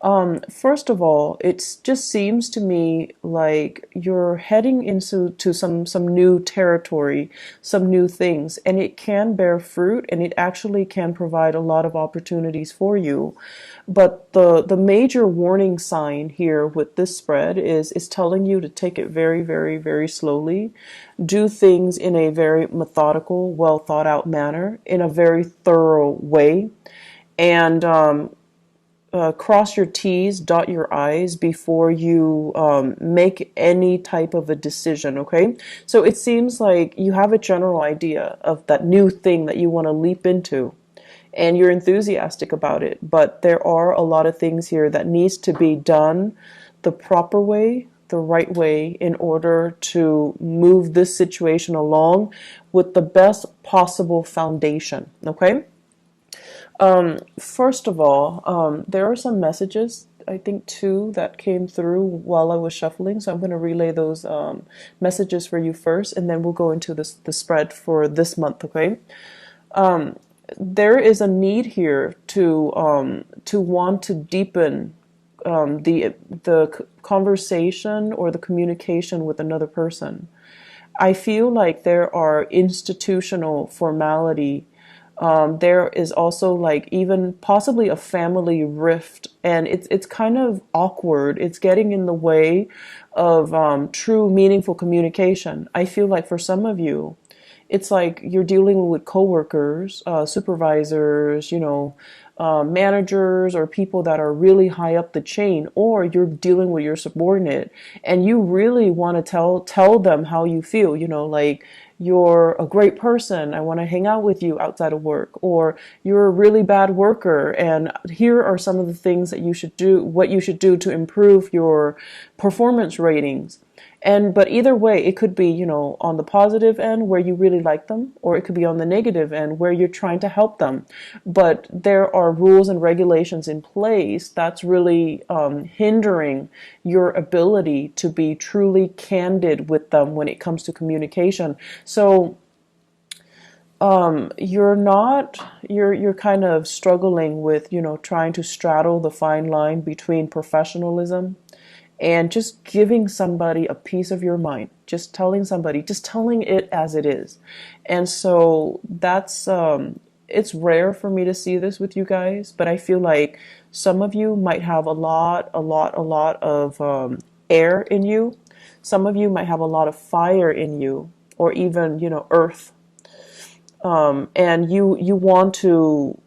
First of all, it just seems to me like you're heading into some new territory, some new things, and it can bear fruit, and it actually can provide a lot of opportunities for you. But the major warning sign here with this spread is telling you to take it very, very, very slowly, do things in a very methodical, well thought out manner, in a very thorough way, and cross your T's, dot your I's before you make any type of a decision, okay? So it seems like you have a general idea of that new thing that you want to leap into, and you're enthusiastic about it, but there are a lot of things here that needs to be done the proper way, the right way, in order to move this situation along with the best possible foundation, okay? First of all, there are some messages, I think two, that came through while I was shuffling. So I'm going to relay those messages for you first, and then we'll go into the spread for this month, okay? There is a need here to want to deepen the conversation or the communication with another person. I feel like there are institutional formality. There is also like even possibly a family rift, and it's kind of awkward. It's getting in the way of true, meaningful communication. I feel like for some of you, it's like you're dealing with coworkers, supervisors, managers, or people that are really high up the chain, or you're dealing with your subordinate, and you really want to tell them how you feel. Like, you're a great person, I want to hang out with you outside of work, or you're a really bad worker, and here are some of the things that you should do, what you should do to improve your performance ratings. But either way, it could be, on the positive end where you really like them, or it could be on the negative end where you're trying to help them. But there are rules and regulations in place that's really hindering your ability to be truly candid with them when it comes to communication. So you're kind of struggling with, trying to straddle the fine line between professionalism and just giving somebody a piece of your mind, just telling it as it is. And so that's, it's rare for me to see this with you guys, but I feel like some of you might have a lot of air in you. Some of you might have a lot of fire in you, or even, earth. And you want to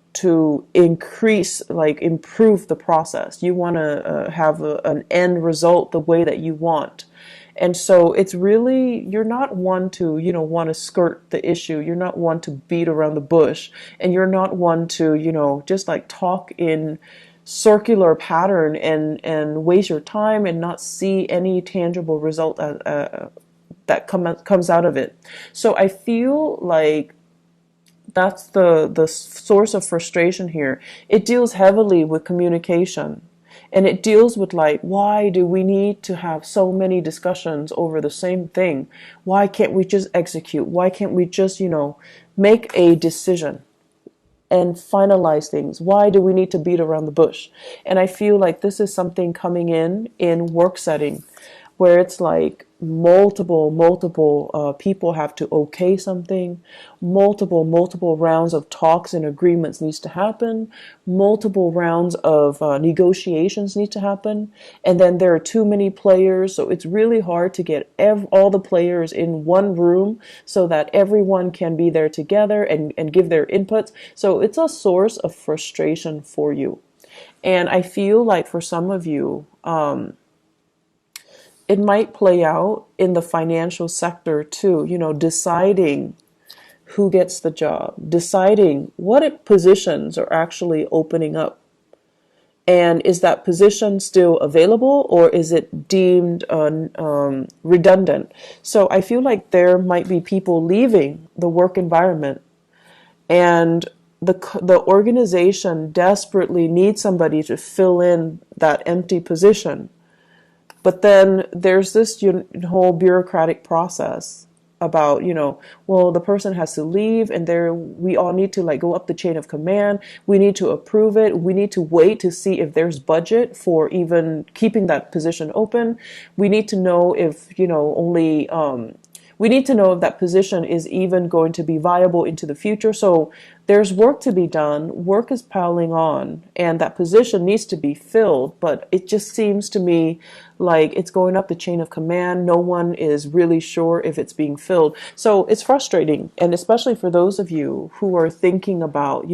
improve the process. You want to have an end result the way that you want. And so it's really, you're not one to, want to skirt the issue. You're not one to beat around the bush. And you're not one to, just like talk in circular pattern and waste your time and not see any tangible result that comes out of it. So I feel like that's the source of frustration here. It deals heavily with communication, and it deals with, like, why do we need to have so many discussions over the same thing? Why can't we just execute? Why can't we just, make a decision and finalize things? Why do we need to beat around the bush? And I feel like this is something coming in work setting, where it's like multiple people have to okay something, multiple rounds of talks and agreements needs to happen, multiple rounds of negotiations need to happen, and then there are too many players, so it's really hard to get all the players in one room so that everyone can be there together and give their inputs. So it's a source of frustration for you. And I feel like for some of you, it might play out in the financial sector too, deciding who gets the job, deciding what positions are actually opening up. And is that position still available, or is it deemed redundant? So I feel like there might be people leaving the work environment, and the organization desperately needs somebody to fill in that empty position. But then there's this whole bureaucratic process about, well, the person has to leave and there we all need to like go up the chain of command. We need to approve it. We need to wait to see if there's budget for even keeping that position open. We need to know if, only we need to know if that position is even going to be viable into the future. So there's work to be done. Work is piling on, and that position needs to be filled. But it just seems to me like it's going up the chain of command. No one is really sure if it's being filled. So it's frustrating. And especially for those of you who are thinking about,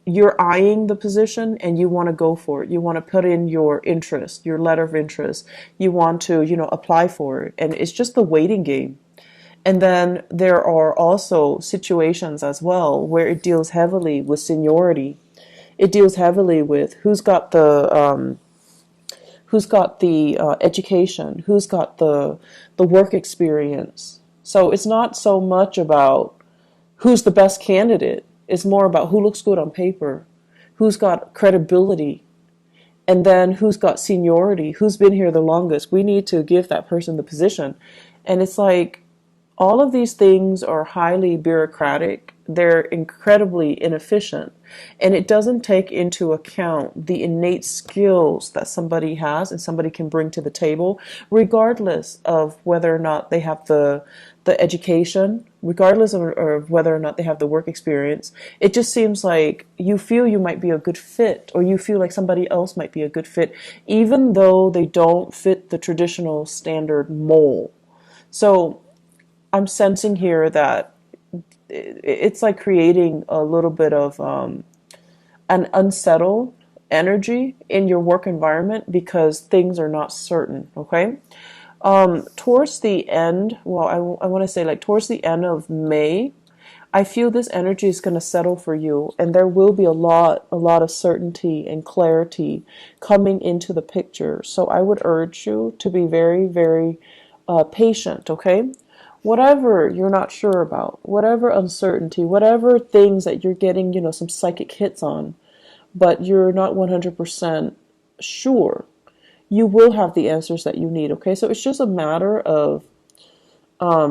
you're eyeing the position and you want to go for it. You want to put in your interest, your letter of interest. You want to, apply for it. And it's just the waiting game. And then there are also situations as well where it deals heavily with seniority. It deals heavily with who's got the education, who's got the work experience. So it's not so much about who's the best candidate. It's more about who looks good on paper, who's got credibility, and then who's got seniority, who's been here the longest. We need to give that person the position. And it's like all of these things are highly bureaucratic. They're incredibly inefficient. And it doesn't take into account the innate skills that somebody has and somebody can bring to the table, regardless of whether or not they have the education, regardless of whether or not they have the work experience. It just seems like you feel you might be a good fit, or you feel like somebody else might be a good fit, even though they don't fit the traditional standard mold. So I'm sensing here that it's like creating a little bit of an unsettled energy in your work environment because things are not certain, okay? Towards the end, well, I want to say like towards the end of May, I feel this energy is going to settle for you, and there will be a lot of certainty and clarity coming into the picture. So I would urge you to be very, very patient, okay? Whatever you're not sure about, whatever uncertainty, whatever things that you're getting, some psychic hits on, but you're not 100% sure, you will have the answers that you need, okay? So it's just a matter of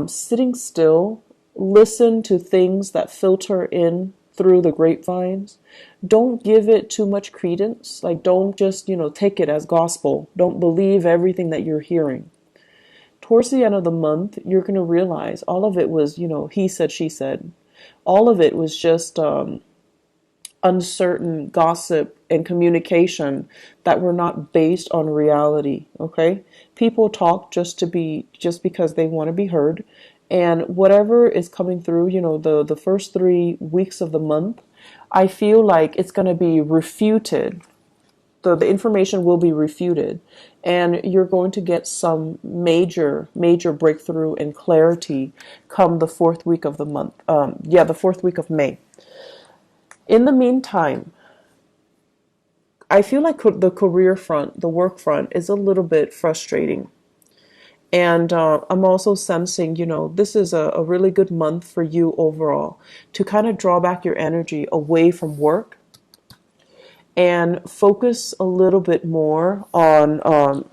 sitting still, listen to things that filter in through the grapevines. Don't give it too much credence. Like, don't just, take it as gospel. Don't believe everything that you're hearing. Towards the end of the month, you're going to realize all of it was, he said, she said. All of it was just uncertain gossip and communication that were not based on reality, okay? People talk just because they want to be heard. And whatever is coming through, the first 3 weeks of the month, I feel like it's going to be refuted. The information will be refuted, and you're going to get some major breakthrough and clarity come the 4th week of the month. The 4th week of May. In the meantime, I feel like the career front, the work front, is a little bit frustrating. And I'm also sensing, this is a really good month for you overall to kind of draw back your energy away from work and focus a little bit more on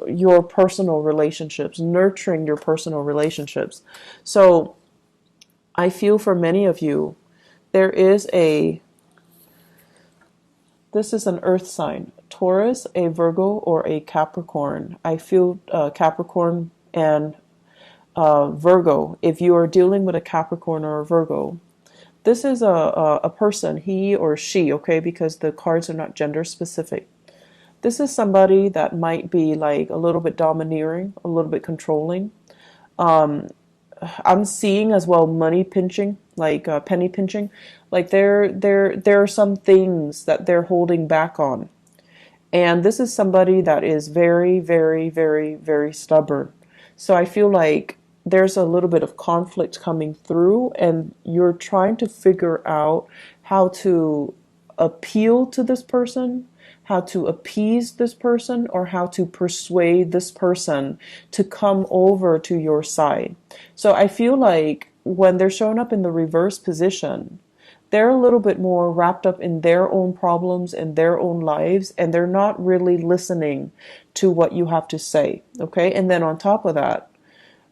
your personal relationships, nurturing your personal relationships. So I feel for many of you, this is an earth sign, Taurus, a Virgo, or a Capricorn. I feel Capricorn and Virgo. If you are dealing with a Capricorn or a Virgo, this is a person, he or she, okay, because the cards are not gender specific. This is somebody that might be like a little bit domineering, a little bit controlling. I'm seeing as well money pinching, like penny pinching. Like there are some things that they're holding back on. And this is somebody that is very, very, very, very stubborn. So I feel like there's a little bit of conflict coming through, and you're trying to figure out how to appeal to this person, how to appease this person, or how to persuade this person to come over to your side. So I feel like when they're showing up in the reverse position, they're a little bit more wrapped up in their own problems and their own lives, and they're not really listening to what you have to say, okay? And then on top of that,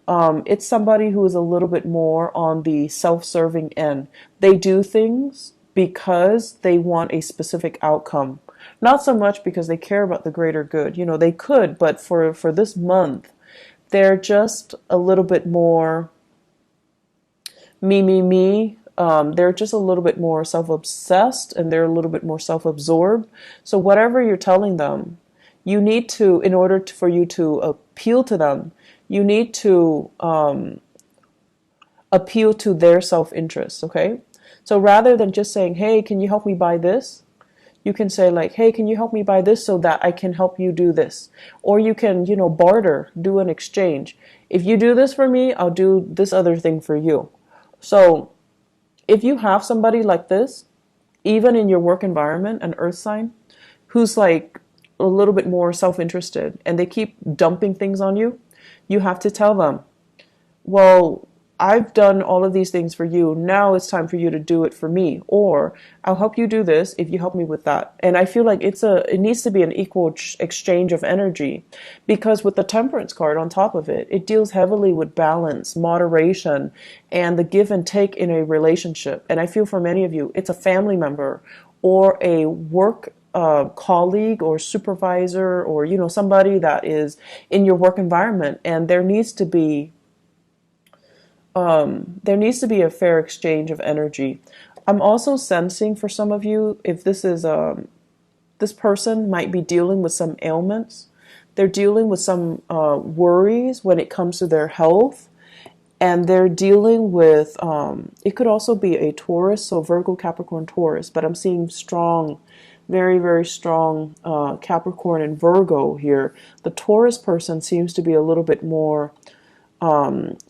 It's somebody who is a little bit more on the self-serving end. They do things because they want a specific outcome, not so much because they care about the greater good. You know, they could, but for this month, they're just a little bit more me. They're just a little bit more self-obsessed, and they're a little bit more self-absorbed. So whatever you're telling them, you need to, in order for you to appeal to them, you need to appeal to their self-interest, okay? So rather than just saying, hey, can you help me buy this? You can say like, hey, can you help me buy this so that I can help you do this? Or you can, barter, do an exchange. If you do this for me, I'll do this other thing for you. So if you have somebody like this, even in your work environment, an earth sign, who's like a little bit more self-interested and they keep dumping things on you, you have to tell them, well, I've done all of these things for you. Now it's time for you to do it for me. Or I'll help you do this if you help me with that. And I feel like it needs to be an equal exchange of energy, because with the Temperance card on top of it, it deals heavily with balance, moderation, and the give and take in a relationship. And I feel for many of you, it's a family member or a work colleague or supervisor, or somebody that is in your work environment, and there needs to be a fair exchange of energy. I'm also sensing for some of you, if this is this person might be dealing with some ailments. They're dealing with some worries when it comes to their health, and they're dealing with it could also be a Taurus, so Virgo, Capricorn, Taurus, but I'm seeing strong, very, very strong Capricorn and Virgo here. The Taurus person seems to be a little bit more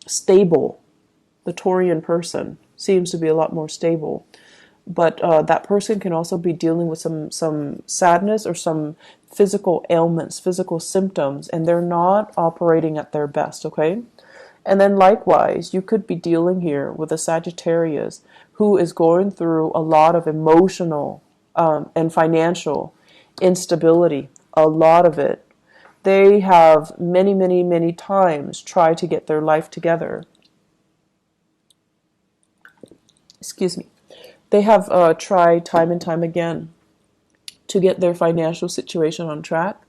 stable. The Taurian person seems to be a lot more stable. But that person can also be dealing with some sadness or some physical ailments, physical symptoms, and they're not operating at their best, okay? And then likewise, you could be dealing here with a Sagittarius who is going through a lot of emotional and financial instability, a lot of it. They have many, many, many times tried to get their life together. Excuse me. They have tried time and time again to get their financial situation on track.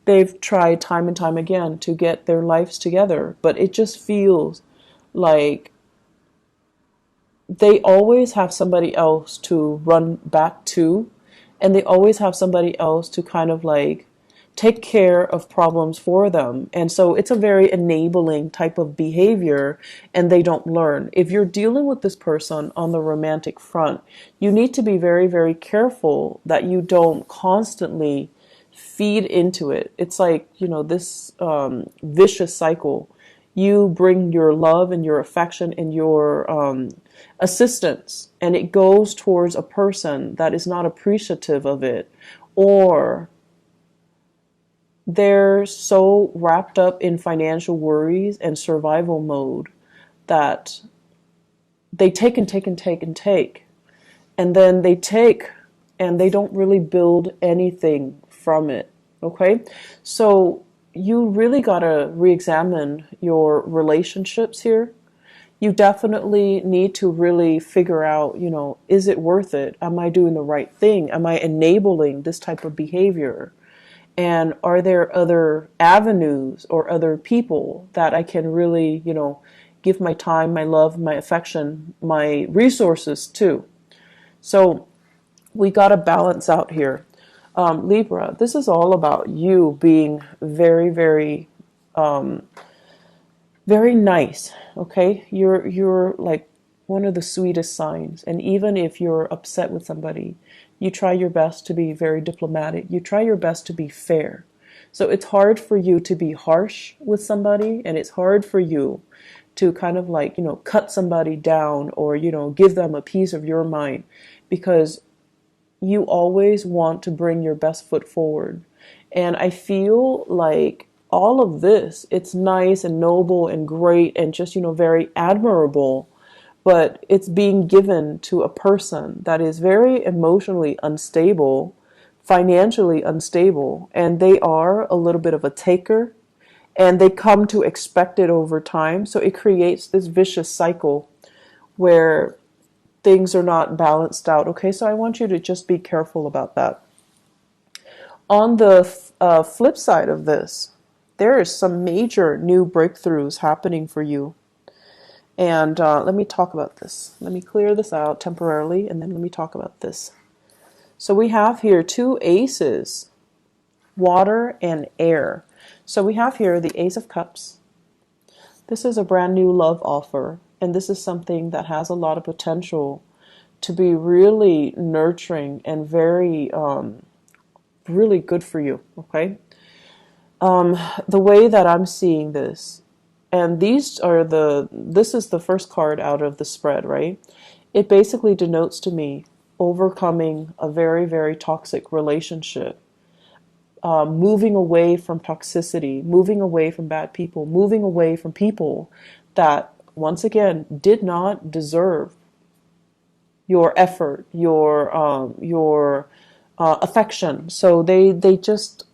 They've tried time and time again to get their lives together, but it just feels like they always have somebody else to run back to, and they always have somebody else to kind of like take care of problems for them. And so it's a very enabling type of behavior, and they don't learn. If you're dealing with this person on the romantic front, you need to be very, very careful that you don't constantly feed into it. It's like, this vicious cycle. You bring your love and your affection and your assistance, and it goes towards a person that is not appreciative of it, or they're so wrapped up in financial worries and survival mode that they take and take and take and take. And then they take and they don't really build anything from it. Okay? So you really got to re-examine your relationships here. You definitely need to really figure out, is it worth it? Am I doing the right thing? Am I enabling this type of behavior? And are there other avenues or other people that I can really, give my time, my love, my affection, my resources to? So we got to balance out here. Libra, this is all about you being very, very, very nice. Okay. You're like one of the sweetest signs. And even if you're upset with somebody, you try your best to be very diplomatic. You try your best to be fair. So it's hard for you to be harsh with somebody, and it's hard for you to kind of like, cut somebody down or, give them a piece of your mind, because you always want to bring your best foot forward. And I feel like all of this, it's nice and noble and great and just, very admirable, but it's being given to a person that is very emotionally unstable, financially unstable, and they are a little bit of a taker, and they come to expect it over time. So it creates this vicious cycle where things are not balanced out. Okay, so I want you to just be careful about that. On the flip side of this, there is some major new breakthroughs happening for you. And let me talk about this. Let me clear this out temporarily, and then let me talk about this. So we have here two aces, water and air. So we have here the Ace of Cups. This is a brand new love offer, and this is something that has a lot of potential to be really nurturing and very, really good for you, okay? The way that I'm seeing this, and this is the first card out of the spread, right? It basically denotes to me overcoming a very, very toxic relationship, moving away from toxicity, moving away from bad people, moving away from people that, once again, did not deserve your effort, your affection. So they just,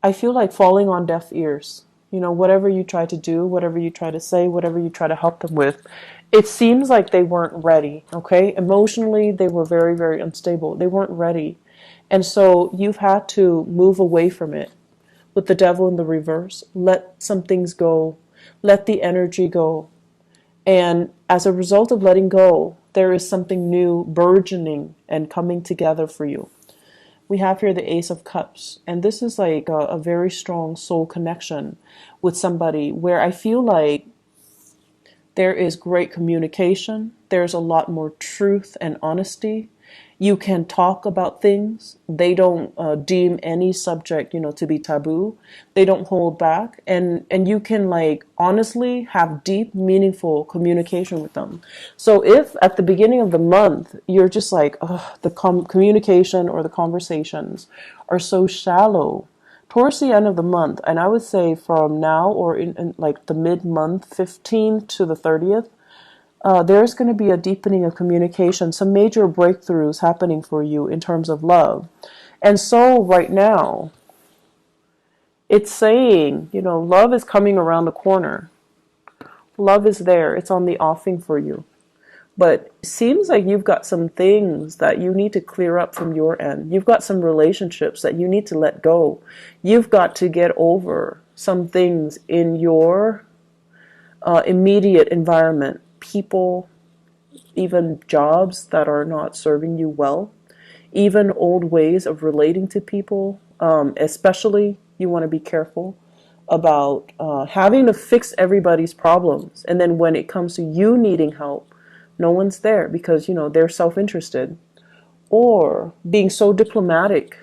I feel like falling on deaf ears. You know, whatever you try to do, whatever you try to say, whatever you try to help them with, it seems like they weren't ready, okay? Emotionally, they were very, very unstable. They weren't ready. And so you've had to move away from it. With the devil in the reverse, let some things go. Let the energy go. And as a result of letting go, there is something new burgeoning and coming together for you. We have here the Ace of Cups, and this is like a very strong soul connection with somebody where I feel like there is great communication. There's a lot more truth and honesty. You can talk about things. They don't deem any subject, to be taboo. They don't hold back, and you can like honestly have deep, meaningful communication with them. So if at the beginning of the month you're just like, oh, the communication or the conversations are so shallow, towards the end of the month, and I would say from now or in like the mid-month, 15th to the 30th, there's going to be a deepening of communication, some major breakthroughs happening for you in terms of love. And so right now, it's saying, love is coming around the corner. Love is there. It's on the offing for you. But it seems like you've got some things that you need to clear up from your end. You've got some relationships that you need to let go. You've got to get over some things in your immediate environment. People, even jobs that are not serving you well, even old ways of relating to people. Especially, you want to be careful about having to fix everybody's problems. And then when it comes to you needing help, no one's there because, they're self-interested. Or being so diplomatic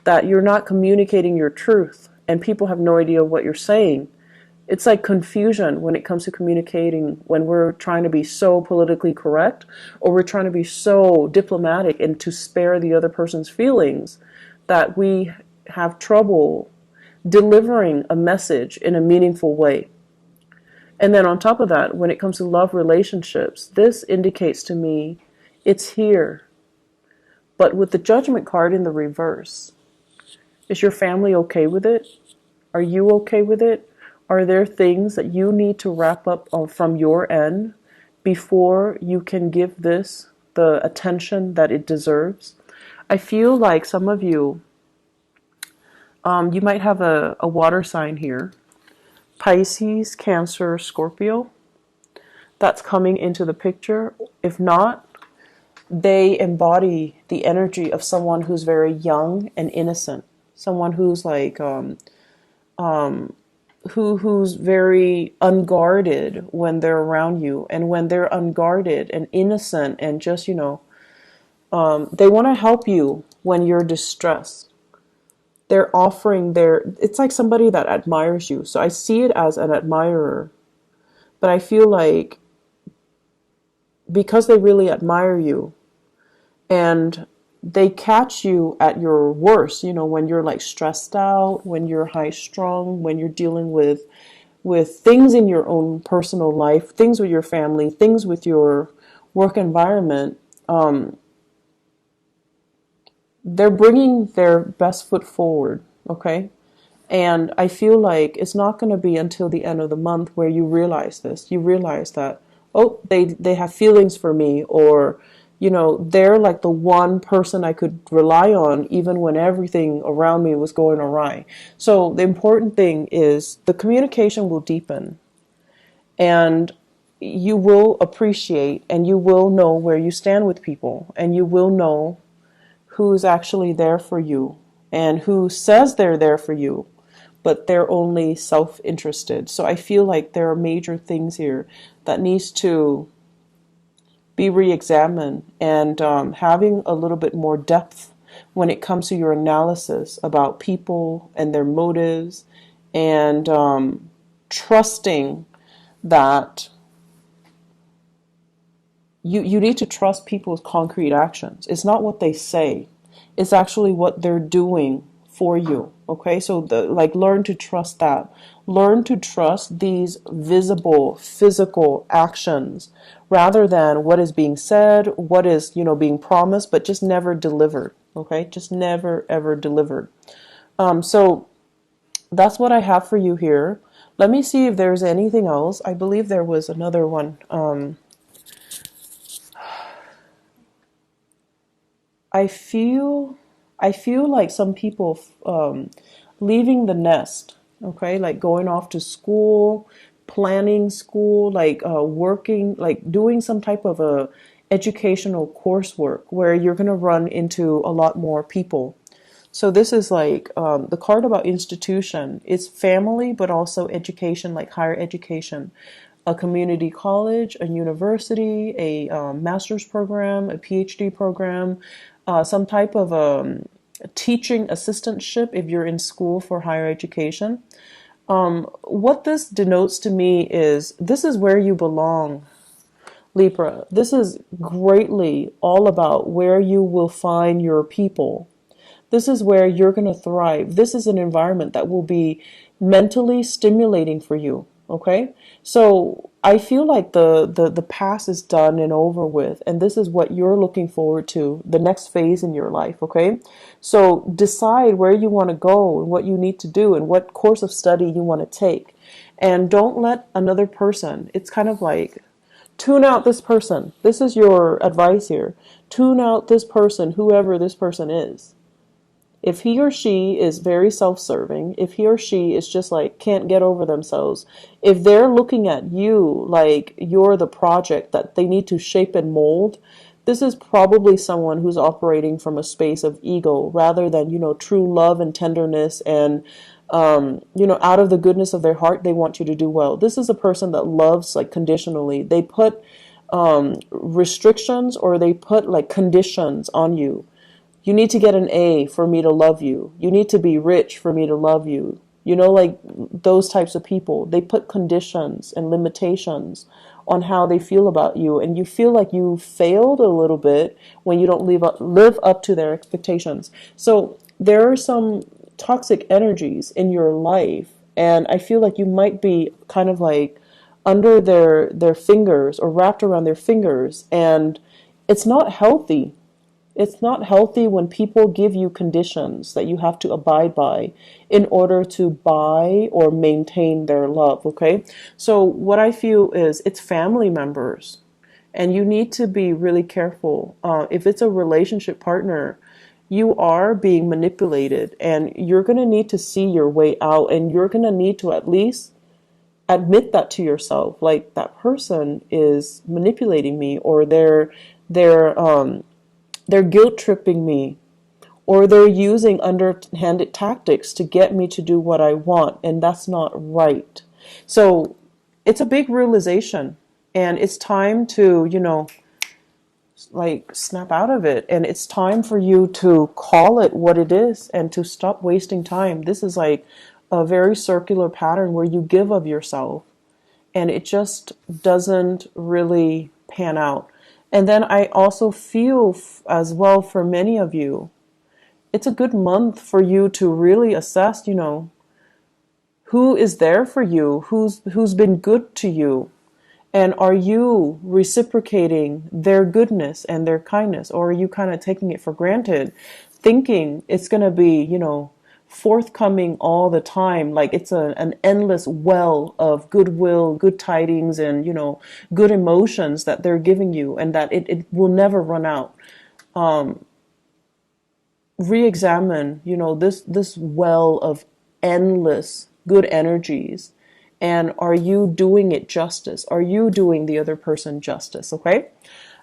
that you're not communicating your truth and people have no idea what you're saying. It's like confusion when it comes to communicating when we're trying to be so politically correct or we're trying to be so diplomatic and to spare the other person's feelings that we have trouble delivering a message in a meaningful way. And then on top of that, when it comes to love relationships, this indicates to me it's here. But with the Judgment card in the reverse, is your family okay with it? Are you okay with it? Are there things that you need to wrap up from your end before you can give this the attention that it deserves? I feel like some of you, you might have a water sign here. Pisces, Cancer, Scorpio. That's coming into the picture. If not, they embody the energy of someone who's very young and innocent. Someone who's like, who's very unguarded when they're around you. And when they're unguarded and innocent and just, they want to help you when you're distressed. They're offering it's like somebody that admires you. So I see it as an admirer. But I feel like because they really admire you and they catch you at your worst, when you're like stressed out, when you're high strung, when you're dealing with things in your own personal life, things with your family, things with your work environment, they're bringing their best foot forward, okay? And I feel like it's not going to be until the end of the month where you realize this. You realize that, oh, they have feelings for me, or, they're like the one person I could rely on even when everything around me was going awry. So the important thing is the communication will deepen, and you will appreciate and you will know where you stand with people, and you will know who's actually there for you and who says they're there for you, but they're only self-interested. So I feel like there are major things here that needs to be re-examined, and having a little bit more depth when it comes to your analysis about people and their motives, and trusting that you need to trust people's concrete actions. It's not what they say. It's actually what they're doing for you. Okay? So learn to trust that. Learn to trust these visible, physical actions rather than what is being said, what is, being promised, but just never delivered. Okay? Just never, ever delivered. So that's what I have for you here. Let me see if there's anything else. I believe there was another one. I feel like some people leaving the nest, okay, like going off to school, planning school, like working, like doing some type of a educational coursework where you're going to run into a lot more people. So this is like the card about institution. It's family, but also education, like higher education. A community college, a university, a master's program, a PhD program, some type of teaching assistantship if you're in school for higher education. What this denotes to me is this is where you belong, Libra. This is greatly all about where you will find your people. This is where you're going to thrive. This is an environment that will be mentally stimulating for you. Okay? So I feel like the past is done and over with, and this is what you're looking forward to, the next phase in your life. Okay? So decide where you want to go and what you need to do and what course of study you want to take. And don't let another person, it's kind of like, tune out this person. This is your advice here. Tune out this person, whoever this person is. If he or she is very self-serving, if he or she is just like can't get over themselves, if they're looking at you like you're the project that they need to shape and mold, this is probably someone who's operating from a space of ego rather than, true love and tenderness, and out of the goodness of their heart, they want you to do well. This is a person that loves like conditionally. They put restrictions, or they put like conditions on you. You need to get an A for me to love you. You need to be rich for me to love you. Like those types of people. They put conditions and limitations on how they feel about you. And you feel like you failed a little bit when you don't live up to their expectations. So there are some toxic energies in your life. And I feel like you might be kind of like under their fingers, or wrapped around their fingers. And it's not healthy. It's not healthy when people give you conditions that you have to abide by in order to buy or maintain their love, okay? So what I feel is it's family members, and you need to be really careful. If it's a relationship partner, you are being manipulated, and you're going to need to see your way out, and you're going to need to at least admit that to yourself, like that person is manipulating me, or they're guilt tripping me, or they're using underhanded tactics to get me to do what I want, and that's not right. So it's a big realization, and it's time to, like snap out of it, and it's time for you to call it what it is and to stop wasting time. This is like a very circular pattern where you give of yourself, and it just doesn't really pan out. And then I also feel as well for many of you, it's a good month for you to really assess, who is there for you, who's been good to you, and are you reciprocating their goodness and their kindness, or are you kind of taking it for granted, thinking it's going to be, forthcoming all the time. Like it's an endless well of goodwill, good tidings, and, good emotions that they're giving you, and that it will never run out. Re-examine, this well of endless good energies, and are you doing it justice? Are you doing the other person justice? Okay.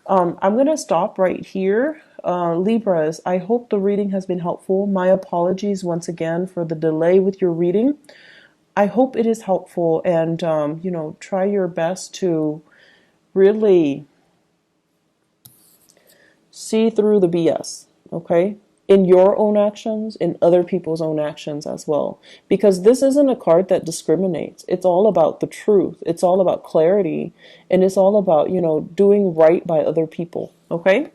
I'm going to stop right here. Libras, I hope the reading has been helpful. My apologies once again for the delay with your reading. I hope it is helpful, and, try your best to really see through the BS, okay? In your own actions, in other people's own actions as well. Because this isn't a card that discriminates. It's all about the truth. It's all about clarity. And it's all about, doing right by other people, okay?